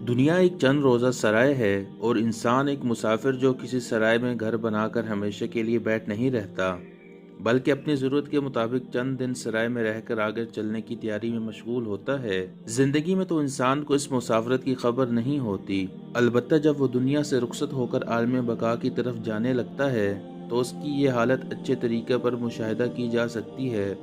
دنیا ایک چند روزہ سرائے ہے اور انسان ایک مسافر جو کسی سرائے میں گھر بنا کر ہمیشہ کے لیے بیٹھ نہیں رہتا بلکہ اپنی ضرورت کے مطابق چند دن سرائے میں رہ کر آگے چلنے کی تیاری میں مشغول ہوتا ہے۔ زندگی میں تو انسان کو اس مسافرت کی خبر نہیں ہوتی، البتہ جب وہ دنیا سے رخصت ہو کر عالم بقا کی طرف جانے لگتا ہے تو اس کی یہ حالت اچھے طریقے پر مشاہدہ کی جا سکتی ہے۔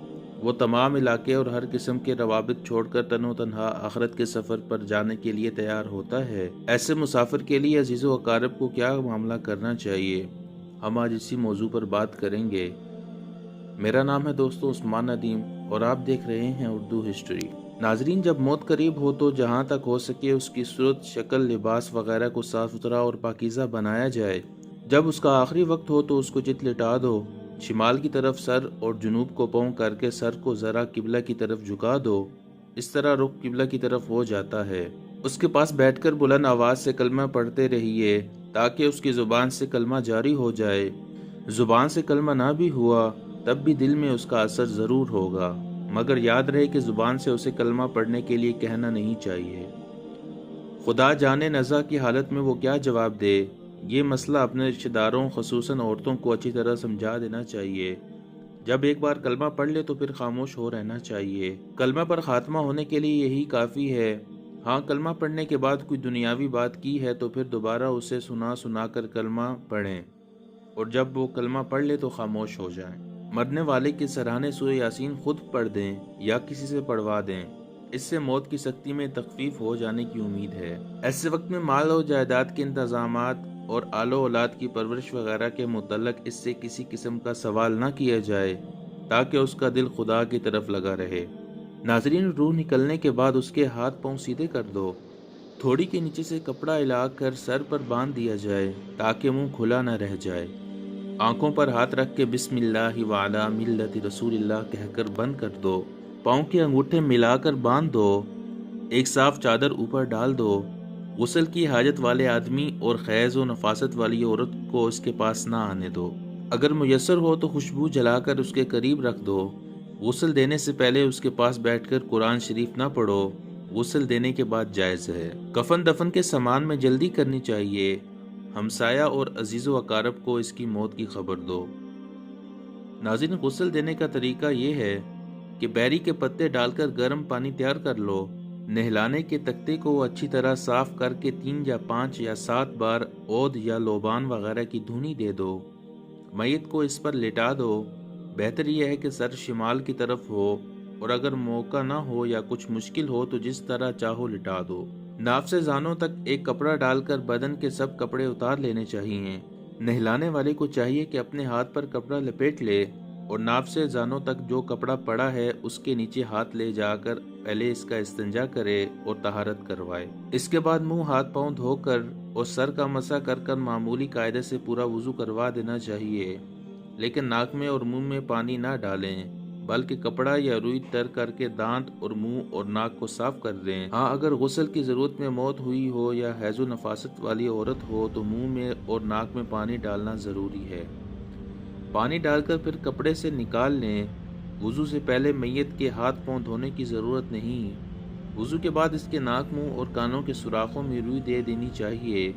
وہ تمام علاقے اور ہر قسم کے روابط چھوڑ کر تن و تنہا آخرت کے سفر پر جانے کے لیے تیار ہوتا ہے۔ ایسے مسافر کے لیے عزیز و اقارب کو کیا معاملہ کرنا چاہیے، ہم آج اسی موضوع پر بات کریں گے۔ میرا نام ہے دوستو عثمان ندیم اور آپ دیکھ رہے ہیں اردو ہسٹری۔ ناظرین، جب موت قریب ہو تو جہاں تک ہو سکے اس کی صورت، شکل، لباس وغیرہ کو صاف ستھرا اور پاکیزہ بنایا جائے۔ جب اس کا آخری وقت ہو تو اس کو چت لٹا دو، شمال کی طرف سر اور جنوب کو پاؤں کر کے سر کو ذرا قبلہ کی طرف جھکا دو، اس طرح رخ قبلہ کی طرف ہو جاتا ہے۔ اس کے پاس بیٹھ کر بلند آواز سے کلمہ پڑھتے رہیے تاکہ اس کی زبان سے کلمہ جاری ہو جائے۔ زبان سے کلمہ نہ بھی ہوا تب بھی دل میں اس کا اثر ضرور ہوگا، مگر یاد رہے کہ زبان سے اسے کلمہ پڑھنے کے لیے کہنا نہیں چاہیے۔ خدا جانے نزا کی حالت میں وہ کیا جواب دے، یہ مسئلہ اپنے رشتہ داروں خصوصاً عورتوں کو اچھی طرح سمجھا دینا چاہیے۔ جب ایک بار کلمہ پڑھ لے تو پھر خاموش ہو رہنا چاہیے۔ کلمہ پر خاتمہ ہونے کے لیے یہی کافی ہے۔ ہاں، کلمہ پڑھنے کے بعد کوئی دنیاوی بات کی ہے تو پھر دوبارہ اسے سنا کر کلمہ پڑھیں، اور جب وہ کلمہ پڑھ لے تو خاموش ہو جائیں۔ مرنے والے کے سرہانے سورہ یاسین خود پڑھ دیں یا کسی سے پڑھوا دیں، اس سے موت کی سختی میں تخفیف ہو جانے کی امید ہے۔ ایسے وقت میں مال و جائیداد کے انتظامات اور آل و اولاد کی پرورش وغیرہ کے متعلق اس سے کسی قسم کا سوال نہ کیا جائے تاکہ اس کا دل خدا کی طرف لگا رہے۔ ناظرین، روح نکلنے کے بعد اس کے ہاتھ پاؤں سیدھے کر دو، تھوڑی کے نیچے سے کپڑا ہلا کر سر پر باندھ دیا جائے تاکہ منہ کھلا نہ رہ جائے۔ آنکھوں پر ہاتھ رکھ کے بسم اللہ وعلی ملت رسول اللہ کہہ کر بند کر دو، پاؤں کے انگوٹھے ملا کر باندھ دو، ایک صاف چادر اوپر ڈال دو۔ غسل کی حاجت والے آدمی اور خیز و نفاست والی عورت کو اس کے پاس نہ آنے دو۔ اگر میسر ہو تو خوشبو جلا کر اس کے قریب رکھ دو۔ غسل دینے سے پہلے اس کے پاس بیٹھ کر قرآن شریف نہ پڑھو، غسل دینے کے بعد جائز ہے۔ کفن دفن کے سامان میں جلدی کرنی چاہیے۔ ہمسایہ اور عزیز و اقارب کو اس کی موت کی خبر دو۔ ناظرین، غسل دینے کا طریقہ یہ ہے کہ بیری کے پتے ڈال کر گرم پانی تیار کر لو۔ نہلانے کے تختے کو اچھی طرح صاف کر کے 3 یا 5 یا 7 بار عود یا لوبان وغیرہ کی دھونی دے دو۔ میت کو اس پر لٹا دو۔ بہتر یہ ہے کہ سر شمال کی طرف ہو، اور اگر موقع نہ ہو یا کچھ مشکل ہو تو جس طرح چاہو لٹا دو۔ ناف سے زانوں تک ایک کپڑا ڈال کر بدن کے سب کپڑے اتار لینے چاہیے۔ نہلانے والے کو چاہیے کہ اپنے ہاتھ پر کپڑا لپیٹ لے اور ناف سے زانوں تک جو کپڑا پڑا ہے اس کے نیچے ہاتھ لے جا کر پہلے اس کا استنجا کرے اور طہارت کروائے۔ اس کے بعد منہ ہاتھ پاؤں دھو کر اور سر کا مسح کر معمولی قاعدے سے پورا وضو کروا دینا چاہیے، لیکن ناک میں اور منہ میں پانی نہ ڈالیں بلکہ کپڑا یا روئی تر کر کے دانت اور منہ اور ناک کو صاف کر دیں۔ ہاں، اگر غسل کی ضرورت میں موت ہوئی ہو یا حیض و نفاست والی عورت ہو تو منہ میں اور ناک میں پانی ڈالنا ضروری ہے۔ پانی ڈال کر پھر کپڑے سے نکال لیں۔ وضو سے پہلے میت کے ہاتھ پاؤں دھونے کی ضرورت نہیں۔ وضو کے بعد اس کے ناک، منہ اور کانوں کے سوراخوں میں روئی دے دینی چاہیے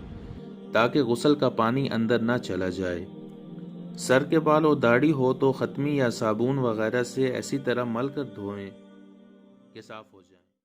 تاکہ غسل کا پانی اندر نہ چلا جائے۔ سر کے بال اور داڑھی ہو تو ختمی یا صابن وغیرہ سے ایسی طرح مل کر دھوئیں کہ صاف ہو جائیں۔